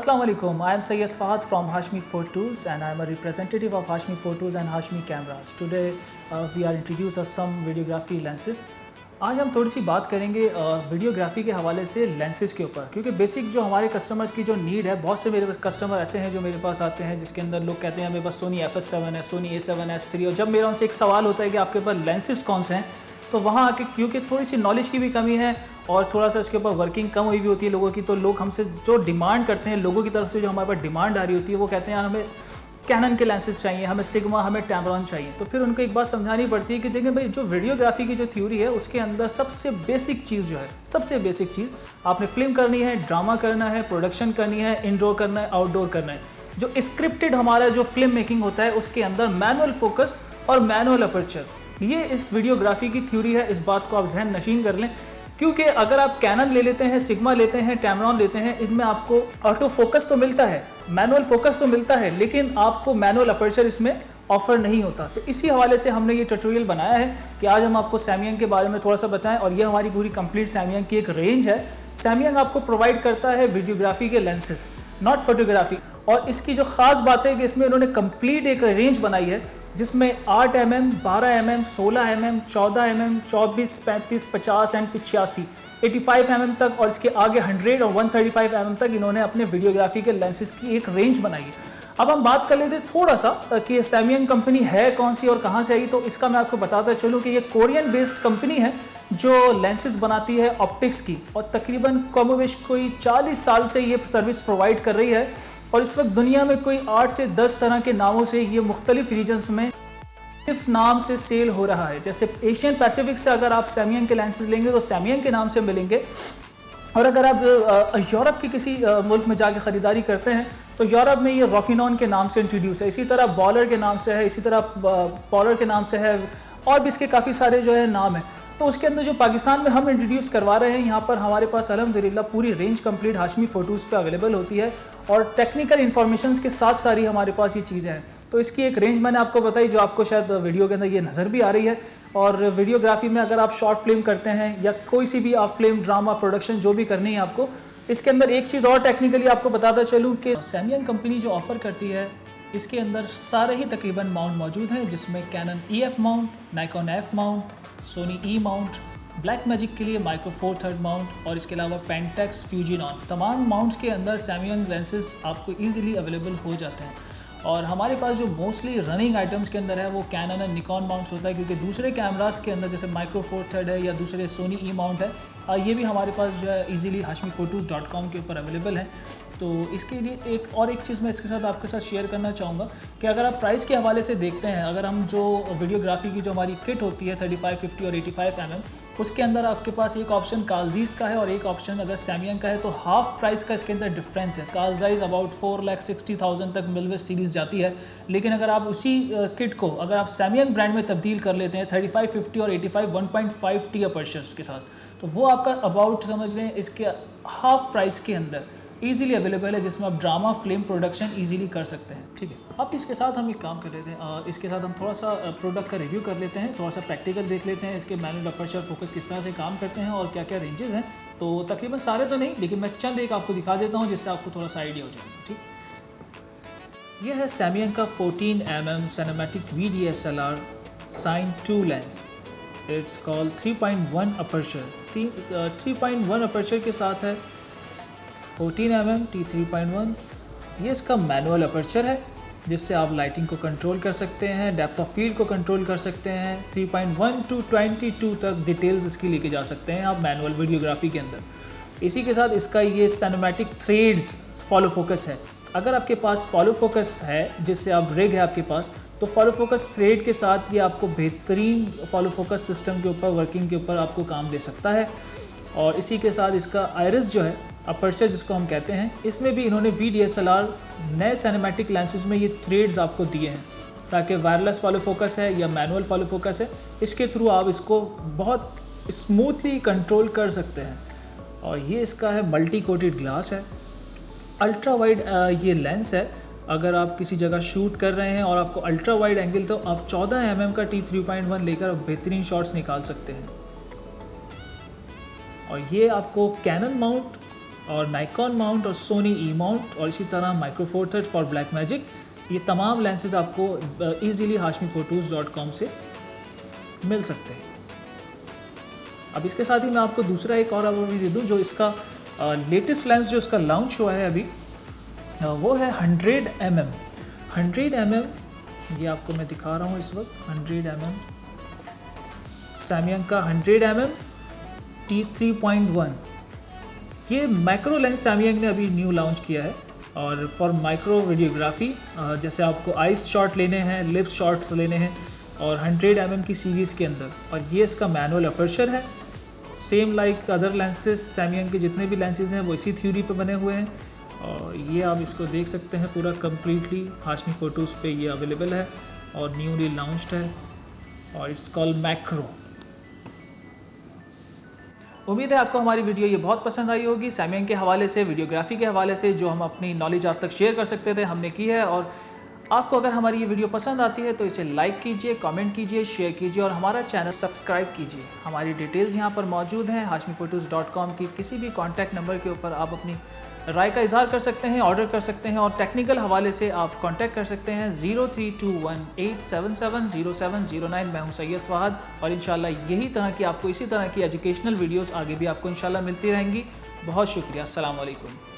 Assalamu alaikum. I am Sayyid Fahad from Hashmi Photos and I am a representative of Hashmi Photos and Hashmi Cameras. Today we are introduce some videography lenses. आज हम थोड़ी सी बात करेंगे videography के हवाले से lenses के ऊपर, क्योंकि बेसिक जो हमारे कस्टमर्स की जो नीड है, बहुत से मेरे पास कस्टमर ऐसे हैं जो मेरे पास आते हैं जिसके अंदर लोग कहते हैं मेरे पास सोनी FS7 है, सोनी A7S3, और जब मेरा उनसे एक सवाल होता है कि आपके पास लेंसेज कौन से हैं, तो वहाँ आके क्योंकि थोड़ी सी नॉलेज की भी कमी है और थोड़ा सा इसके ऊपर वर्किंग कम हुई भी होती है लोगों की, तो लोग हमसे जो डिमांड करते हैं, लोगों की तरफ से जो हमारे पास डिमांड आ रही होती है, वो कहते हैं यार हमें कैनन के लेंसेज चाहिए, हमें सिग्मा, हमें टैमरॉन चाहिए। तो फिर उनको एक बात समझानी पड़ती है कि देखिए भाई, जो वीडियोग्राफी की जो थ्योरी है उसके अंदर सबसे बेसिक चीज़ जो है, सबसे बेसिक चीज़ आपने फिल्म करनी है, ड्रामा करना है, प्रोडक्शन करनी है, इंडोर करना है, आउटडोर करना है। जो स्क्रिप्टेड हमारा जो फिल्म मेकिंग होता है उसके अंदर मैनुअल फोकस और मैनुअल अपर्चर, ये इस वीडियोग्राफी की थ्योरी है। इस बात को आप जहन नशीन कर लें, क्योंकि अगर आप कैनन ले लेते हैं, सिग्मा लेते हैं, टैमरॉन लेते हैं, इनमें आपको ऑटो फोकस तो मिलता है, मैनुअल फोकस तो मिलता है, लेकिन आपको मैनुअल अपर्चर इसमें ऑफर नहीं होता। तो इसी हवाले से हमने ये ट्यूटोरियल बनाया है कि आज हम आपको सैमयंग के बारे में थोड़ा सा बताएं, और ये हमारी पूरी कंप्लीट सैमयंग की एक रेंज है। सैमयंग आपको प्रोवाइड करता है वीडियोग्राफी के लेंसेज, नॉट फोटोग्राफी, और इसकी जो खास बात है कि इसमें उन्होंने कंप्लीट एक रेंज बनाई है जिसमें 8 mm, 12 mm, 16 mm, 14 mm, 24, 35, 50 and 85, 85 mm तक, और इसके आगे 100 और 135 mm तक इन्होंने अपने वीडियोग्राफी के लेंसेज की एक रेंज बनाई है। अब हम बात कर लेते हैं थोड़ा सा कि सैमयंग कंपनी है कौन सी और कहाँ से आई। तो इसका मैं आपको बताता चलूँ कि ये कोरियन बेस्ड कंपनी है जो लेंसेज बनाती है ऑप्टिक्स की, और तकरीबन कमोबेश कोई 40 साल से ये सर्विस प्रोवाइड कर रही है, और इस वक्त दुनिया में कोई 8 से 10 तरह के नामों से ये मुख्तलिफ रीजन्स में सिर्फ नाम से सेल हो रहा है। जैसे एशियन पैसिफिक से अगर आप सैमयंग के लेंसेज लेंगे तो सैमयंग के नाम से मिलेंगे, और अगर आप यूरोप के किसी मुल्क में जाके ख़रीदारी करते हैं तो यूरोप में ये रॉकिनॉन के नाम से इंट्रोड्यूस है, इसी तरह बॉलर के नाम से है, इसी तरह पॉलर के नाम से है, और भी इसके काफ़ी सारे जो है नाम है। तो उसके अंदर जो पाकिस्तान में हम इंट्रोड्यूस करवा रहे हैं, यहाँ पर हमारे पास अल्हम्दुलिल्लाह पूरी रेंज कंप्लीट हाशमी फ़ोटोज़ पे अवेलेबल होती है, और टेक्निकल इन्फॉर्मेशन के साथ सारी हमारे पास ये चीज़ें हैं। तो इसकी एक रेंज मैंने आपको बताई जो आपको शायद वीडियो के अंदर ये नज़र भी आ रही है। और वीडियोग्राफी में अगर आप शॉर्ट फिल्म करते हैं या कोई सी भी आप फिल्म, ड्रामा, प्रोडक्शन जो भी करनी है आपको, इसके अंदर एक चीज़ और टेक्निकली आपको बताता चलूँ कि सैमयंग कंपनी जो ऑफ़र करती है इसके अंदर सारे ही तकरीबन माउंट मौजूद हैं, जिसमें Canon EF mount, Nikon F mount, Sony E mount, black magic के लिए माइक्रो फोर थर्ड माउंट, और इसके अलावा पेंटेक्स, फ्यूजिनॉन, तमाम माउंट्स के अंदर सैमयंग लेंसेज आपको ईजिली अवेलेबल हो जाते हैं। और हमारे पास जो मोस्टली रनिंग आइटम्स के अंदर है वो कैनन एंड निकॉन माउंट्स होता है, क्योंकि दूसरे कैमरास के अंदर जैसे माइक्रो फोर थर्ड है या दूसरे सोनी E माउंट है, ये भी हमारे पास जो है ईजिली hashmiphotos.com के ऊपर अवेलेबल है। तो इसके लिए एक चीज़ मैं इसके साथ आपके साथ शेयर करना चाहूँगा कि अगर आप प्राइस के हवाले से देखते हैं, अगर हम जो वीडियोग्राफी की जो हमारी किट होती है 35, 50 और 85 mm, उसके अंदर आपके पास एक ऑप्शन कार्लज़ीज़ का है और एक ऑप्शन अगर सैमयंग का है, तो हाफ प्राइस का इसके अंदर डिफरेंस है। कार्लज़ीज़ अबाउट 4,60,000 तक मिलवेस सीरीज़ जाती है, लेकिन अगर आप उसी किट को अगर आप सैमयंग ब्रांड में तब्दील कर लेते हैं 35, 50 और 85 1.5T अपर्चर्स के साथ, तो वो आपका अबाउट समझ लें इसके हाफ प्राइस के अंदर ईजिली अवेलेबल है, जिसमें आप ड्रामा, फिल्म, प्रोडक्शन ईजिली कर सकते हैं। ठीक है, अब इसके साथ हम एक काम कर लेते हैं, इसके साथ हम थोड़ा सा प्रोडक्ट का रिव्यू कर लेते हैं, थोड़ा सा प्रैक्टिकल देख लेते हैं, इसके मैनुअल अपर्चर फोकस किस तरह से काम करते हैं और क्या क्या रेंजेस हैं। तो तकरीबन सारे तो नहीं, लेकिन मैं चंद एक आपको दिखा देता हूँ जिससे आपको थोड़ा सा आइडिया हो जाएगा। ठीक, यह है सैमयंग का 14 mm सिनेमैटिक VDSLR साइन 2 lens. It's called 3.1 aperture, 3.1 aperture के साथ है, 14 mm T3.1। ये इसका मैनुअल अपर्चर है जिससे आप लाइटिंग को कंट्रोल कर सकते हैं, डेप्थ ऑफ फील्ड को कंट्रोल कर सकते हैं, 3.1 to 22 तक डिटेल्स इसकी लेके जा सकते हैं आप मैनुअल वीडियोग्राफी के अंदर। इसी के साथ इसका ये सिनेमैटिक थ्रेड्स फॉलो फोकस है। अगर आपके पास फॉलो फोकस है, जिससे आप रिग है आपके पास, तो फॉलो फोकस थ्रेड के साथ ये आपको बेहतरीन फॉलो फोकस सिस्टम के ऊपर, वर्किंग के ऊपर आपको काम दे सकता है। और इसी के साथ इसका आयरिस जो है, अपर्चर जिसको हम कहते हैं, इसमें भी इन्होंने VDSLR नए सिनेमैटिक लेंसेज में ये थ्रेड्स आपको दिए हैं, ताकि वायरलेस फॉलो फोकस है या मैनुअल फॉलो फोकस है, इसके थ्रू आप इसको बहुत स्मूथली कंट्रोल कर सकते हैं। और ये इसका है मल्टी कोटेड ग्लास है, अल्ट्रा वाइड ये लेंस है। अगर आप किसी जगह शूट कर रहे हैं और आपको अल्ट्रा वाइड एंगल, तो आप 14 mm का T3.1 लेकर बेहतरीन शॉट्स निकाल सकते हैं। और ये आपको कैनन माउंट और नाइकॉन माउंट और सोनी ई माउंट और इसी तरह micro four third for black magic, ये तमाम लेंसेज आपको ईज़िली hashmiphotos.com से मिल सकते हैं। अब इसके साथ ही मैं आपको दूसरा एक और ओवरव्यू दे दूँ। जो इसका लेटेस्ट लेंस जो इसका लॉन्च हुआ है अभी, वो है 100 mm। 100 mm ये आपको मैं दिखा रहा हूँ इस वक्त। 100 mm सैमयंग का 100 mm T3.1, ये माइक्रो लेंस सैमयंग ने अभी न्यू लॉन्च किया है। और फॉर माइक्रो वीडियोग्राफी, जैसे आपको आइस शॉट लेने हैं, लिप्स शॉट्स लेने हैं, और 100 mm की सीरीज़ के अंदर। और ये इसका मैनुअल अपर्चर है, सेम लाइक अदर लेंसेज। सैमयंग के जितने भी लेंसेज हैं वो इसी थ्योरी पे बने हुए हैं। और ये आप इसको देख सकते हैं पूरा कम्प्लीटली हाशमी फ़ोटोज़ पे ये अवेलेबल है और न्यूली लॉन्च्ड है, और इट्स कॉल्ड मैक्रो। उम्मीद है आपको हमारी वीडियो ये बहुत पसंद आई होगी। सैमयंग के हवाले से, वीडियोग्राफी के हवाले से जो हम अपनी नॉलेज आप तक शेयर कर सकते थे हमने की है। और आपको अगर हमारी ये वीडियो पसंद आती है तो इसे लाइक कीजिए, कमेंट कीजिए, शेयर कीजिए और हमारा चैनल सब्सक्राइब कीजिए। हमारी डिटेल्स यहाँ पर मौजूद हैं hashmiphotos.com की। किसी भी कॉन्टैक्ट नंबर के ऊपर आप अपनी राय का इजहार कर सकते हैं, ऑर्डर कर सकते हैं, और टेक्निकल हवाले से आप कांटेक्ट कर सकते हैं 032187700709। मैं हूं सैयद फहद, और इंशाल्लाह यही तरह की आपको इसी तरह की एजुकेशनल वीडियोस आगे भी आपको इंशाल्लाह मिलती रहेंगी। बहुत शुक्रिया। अस्सलाम वालेकुम।